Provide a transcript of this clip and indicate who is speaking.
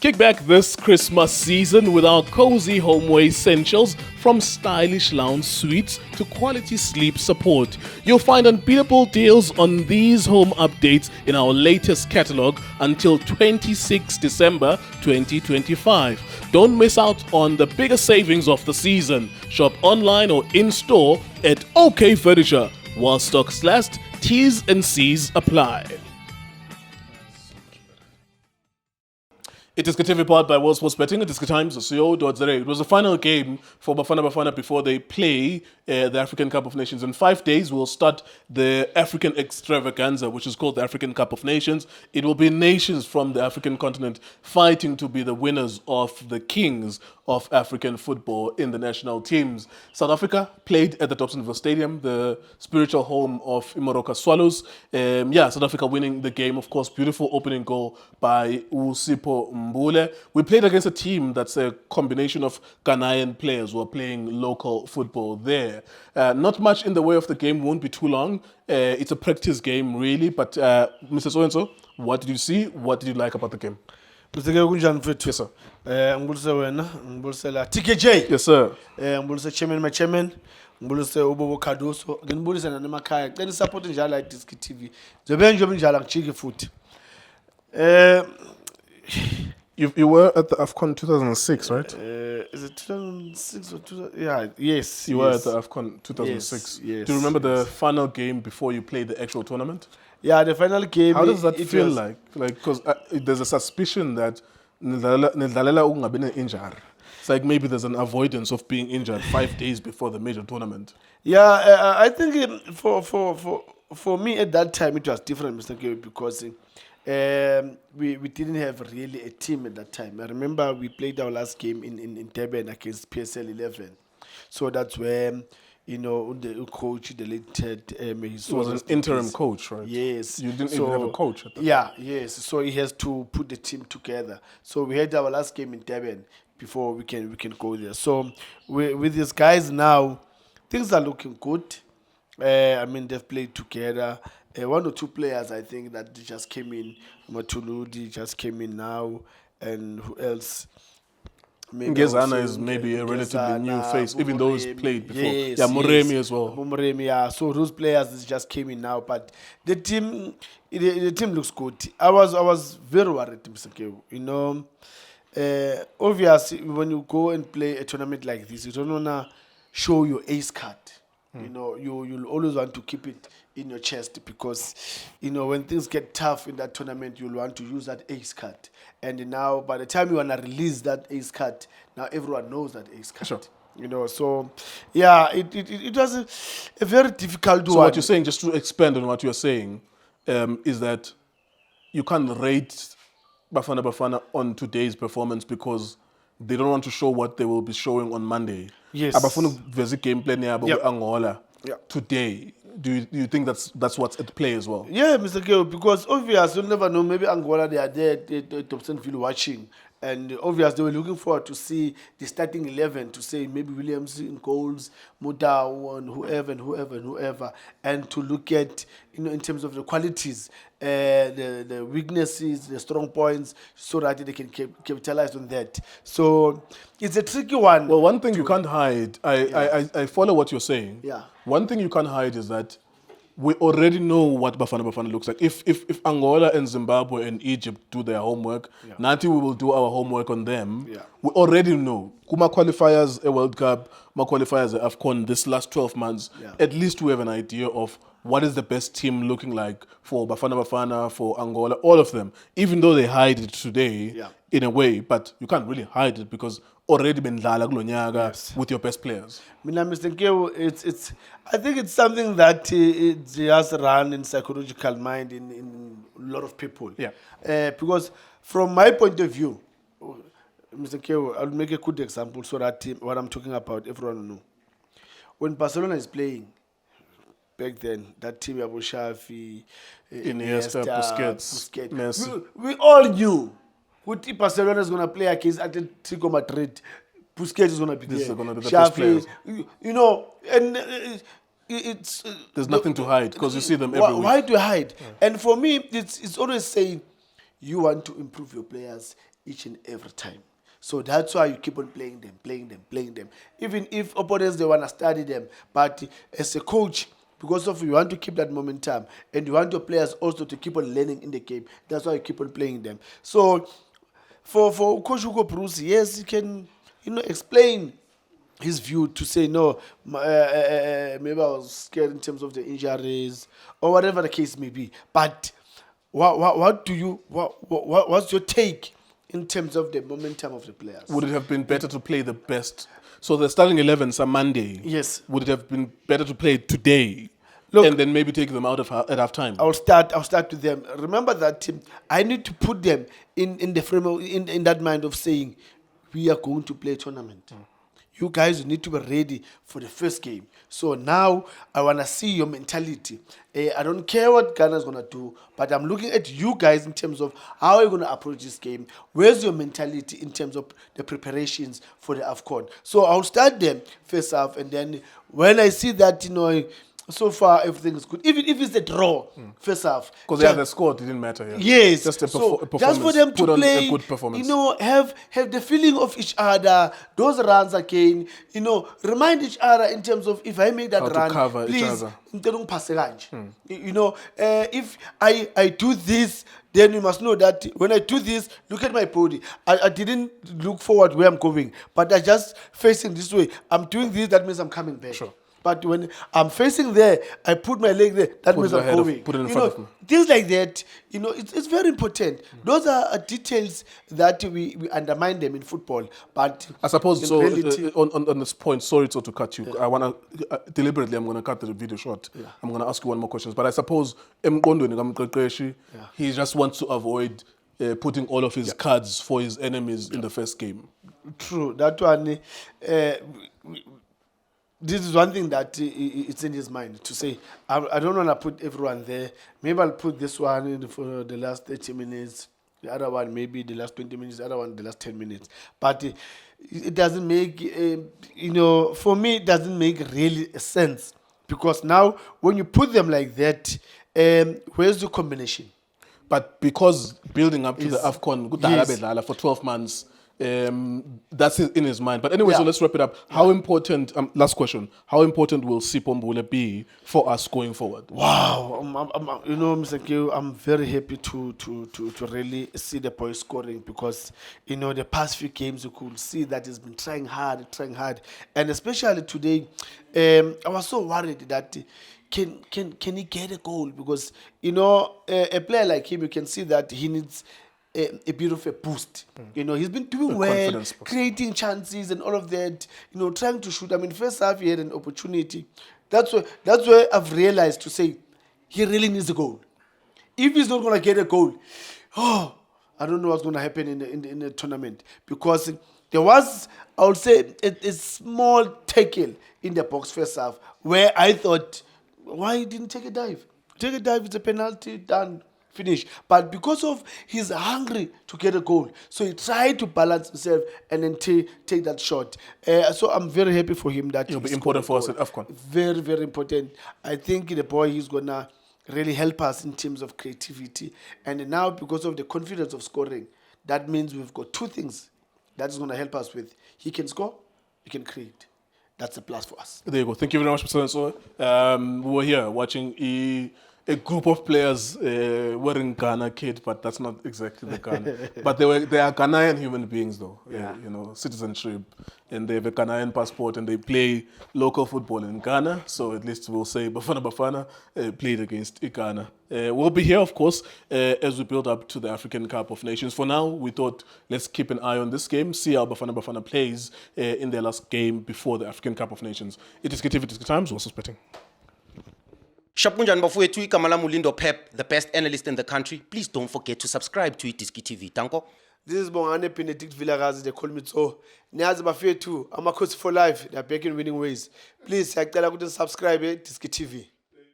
Speaker 1: Kick back this Christmas season with our cozy homeway essentials, from stylish lounge suites to quality sleep support. You'll find unbeatable deals on these home updates in our latest catalog until 26 December 2025. Don't miss out on the biggest savings of the season. Shop online or in-store at OK Furniture. While stocks last, T's and C's apply. iDiskiTV powered by World Sports Betting. iDiski Times, CO.za. It was the final game for Bafana Bafana before they play the African Cup of Nations. In 5 days, we'll start the African extravaganza, which is called the African Cup of Nations. It will be nations from the African continent fighting to be the winners of the kings of African football in the national teams. South Africa played at the Dobsonville Stadium, the spiritual home of Imoroka Swallows. South Africa winning the game, of course. Beautiful opening goal by Sipho Mbule. We played against a team that's a combination of Ghanaian players who are playing local football there. Not much in the way of the game, won't be too long. It's a practice game, really. But Mr. So-and-so, what did you see? What did you like about the game?
Speaker 2: Yes, sir. Ngibulise wena, ngibulisela TKJ.
Speaker 1: Yes, sir.
Speaker 2: Ngibulise chairman, ngibulise uBobo Khaduso, nginibulise nanemakhaya. Cela support njalo iDiskiTV. Zobe nje njalo ngijike futhi.
Speaker 1: You were at the AFCON 2006, right?
Speaker 2: Is it 2006 or 2000? Yeah, yes.
Speaker 1: You were at the AFCON 2006.
Speaker 2: Yes,
Speaker 1: Do you remember the final game before you played the actual tournament?
Speaker 2: Yeah, the final game.
Speaker 1: How does that feel like? Because there's a suspicion that nidlalela ukungabi injured. It's like maybe there's an avoidance of being injured 5 days before the major tournament.
Speaker 2: Yeah, I think for me at that time it was different, Mr. K, because we didn't have really a team at that time. I remember we played our last game in Durban against PSL 11. So that's where, the coach, the late Ted,
Speaker 1: he was an interim coach, right?
Speaker 2: Yes.
Speaker 1: You didn't even have a coach at that
Speaker 2: time. Yes. So he has to put the team together. So we had our last game in Durban before we can go there. So with these guys now, things are looking good. They've played together. 1 or 2 players, I think, that just came in. Matuludi just came in now. And who else?
Speaker 1: Ngezana is maybe a relatively new face, even though he's played before.
Speaker 2: Yes,
Speaker 1: Moremi as well.
Speaker 2: Moremi, yeah. So those players just came in now, but the team looks good. I was very worried, Mr. Kew. Obviously, when you go and play a tournament like this, you don't wanna show your ace card. You'll always want to keep it in your chest because, when things get tough in that tournament, you'll want to use that ace card. And now, by the time you want to release that ace card, now everyone knows that ace card.
Speaker 1: Sure.
Speaker 2: So, yeah, it was a very difficult one.
Speaker 1: So what you're saying, just to expand on what you're saying, is that you can't rate Bafana Bafana on today's performance because they don't want to show what they will be showing on Monday.
Speaker 2: Yes.
Speaker 1: Abafuna uveza game plan yabo Angola today. Do you think that's what's at play as well?
Speaker 2: Yeah, Mr. Keo, because obviously you'll never know. Maybe Angola, they are there at Dobsonville watching. And obviously they were looking forward to see the starting 11, to say maybe Williams in goals, Mudau, and whoever. And to look at, in terms of the qualities, the weaknesses, the strong points, so that they can capitalize on that. So it's a tricky one.
Speaker 1: Well, one thing you can't hide, I follow what you're saying.
Speaker 2: Yeah.
Speaker 1: One thing you can't hide is that we already know what Bafana Bafana looks like. If Angola and Zimbabwe and Egypt do their homework, Nati, we will do our homework on them.
Speaker 2: Yeah.
Speaker 1: We already know. Kuma qualifiers a World Cup, Ma qualifiers a AFCON this last 12 months.
Speaker 2: Yeah.
Speaker 1: At least we have an idea of what is the best team looking like for Bafana Bafana, for Angola, all of them. Even though they hide it today in a way, but you can't really hide it because already been with your best players.
Speaker 2: Mr. Keo, I think it's something that it just run in psychological mind in a lot of people.
Speaker 1: Yeah.
Speaker 2: Because from my point of view, Mr. Keo, I'll make a good example so that what I'm talking about, everyone will know. When Barcelona is playing, back then, that team, Abu Shafi,
Speaker 1: Iniesta, Busquets.
Speaker 2: We all knew who Barcelona is going to play against Atletico Madrid. Busquets is going to be there.
Speaker 1: This is going to be the best players.
Speaker 2: And it's...
Speaker 1: There's nothing to hide because you see them everywhere.
Speaker 2: Why do you hide? Yeah. And for me, it's always saying, you want to improve your players each and every time. So that's why you keep on playing them. Even if opponents, they want to study them. But as a coach, because of you want to keep that momentum and you want your players also to keep on learning in the game. That's why you keep on playing them. So for Coach Hugo Bruce, yes, he can, explain his view to say no, maybe I was scared in terms of the injuries or whatever the case may be. But what's your take in terms of the momentum of the players?
Speaker 1: Would it have been better to play the best? So the starting 11 is Monday.
Speaker 2: Yes.
Speaker 1: Would it have been better to play today?
Speaker 2: Look,
Speaker 1: and then maybe take them out at half time?
Speaker 2: I'll start with them. Remember that I need to put them in the frame of, in that mind of saying we are going to play a tournament. You guys need to be ready for the first game. So now I want to see your mentality. I don't care what Ghana is going to do, but I'm looking at you guys in terms of how you're going to approach this game. Where's your mentality in terms of the preparations for the AFCON? So I'll start them first half, and then when I see that, so far everything is good. Even if it's a draw, first half.
Speaker 1: Because the score didn't matter. Yeah.
Speaker 2: Yes.
Speaker 1: Just a
Speaker 2: so
Speaker 1: performance.
Speaker 2: Just for them to
Speaker 1: put
Speaker 2: play,
Speaker 1: on a good performance.
Speaker 2: have the feeling of each other, those runs again, remind each other in terms of if I make that
Speaker 1: how
Speaker 2: run,
Speaker 1: to cover
Speaker 2: please,
Speaker 1: each other.
Speaker 2: If I do this, then you must know that when I do this, look at my body. I didn't look forward where I'm going, but I just facing this way. I'm doing this, that means I'm coming back.
Speaker 1: Sure.
Speaker 2: But when I'm facing there, I put my leg there. That means I'm going.
Speaker 1: Put it in front of me.
Speaker 2: Things like that, it's very important. Those are details that we undermine them in football. But
Speaker 1: I suppose so.
Speaker 2: reality,
Speaker 1: On this point, sorry to cut you. Yeah. I want to deliberately. I'm going to cut the video short. Yeah. I'm going to ask you one more question. But I suppose he just wants to avoid putting all of his cards for his enemies in the first game.
Speaker 2: True. That one. This is one thing that it's in his mind to say, I don't want to put everyone there. Maybe I'll put this one in for the last 30 minutes, the other one maybe the last 20 minutes, the other one the last 10 minutes. But it doesn't make, for me, it doesn't make really sense. Because now, when you put them like that, where's the combination?
Speaker 1: But because building up to the AFCON for 12 months, that's in his mind. But anyway, so let's wrap it up. How important, last question, how important will Sipho Mbule be for us going forward?
Speaker 2: Wow, Mr. Q, I'm very happy to really see the boy scoring because, the past few games you could see that he's been trying hard. And especially today, I was so worried that can he get a goal? Because, a player like him, you can see that he needs a bit of a boost. He's been doing well, creating chances and all of that, trying to shoot. I mean, first half he had an opportunity. That's where I've realized to say he really needs a goal. If he's not going to get a goal, I don't know what's going to happen in the tournament. Because there was, I would say, a small tackle in the box first half where I thought, why he didn't take a dive? Take a dive, it's a penalty, done. Finish. But because of he's hungry to get a goal, so he tried to balance himself and then take that shot. So I'm very happy for him that
Speaker 1: it'll be important for us at AFCON.
Speaker 2: Very, very important. I think the boy he's gonna really help us in terms of creativity. And now because of the confidence of scoring, that means we've got two things that is gonna help us with. He can score, he can create. That's a plus for us.
Speaker 1: There you go. Thank you very much, Mr. So we were here watching a group of players wearing Ghana kit, but that's not exactly the Ghana. But they are Ghanaian human beings, though. Yeah. Citizenship, and they have a Ghanaian passport, and they play local football in Ghana. So at least we'll say Bafana Bafana played against Ghana. We'll be here, of course, as we build up to the African Cup of Nations. For now, we thought let's keep an eye on this game, see how Bafana Bafana plays in their last game before the African Cup of Nations. iDiskiTV, iDiski Times, also betting.
Speaker 3: Shapunjan bafowethu igama lami uLindo Pep, the best analyst in the country. Please don't forget to subscribe to iDiskiTV. Danko.
Speaker 2: This is Bongane Tso Vilakazi, they call me Tso. Niyazi bafethu, amakhosi for life, they are back in winning ways. Please, siyacela ukuthi subscribe iDiskiTV.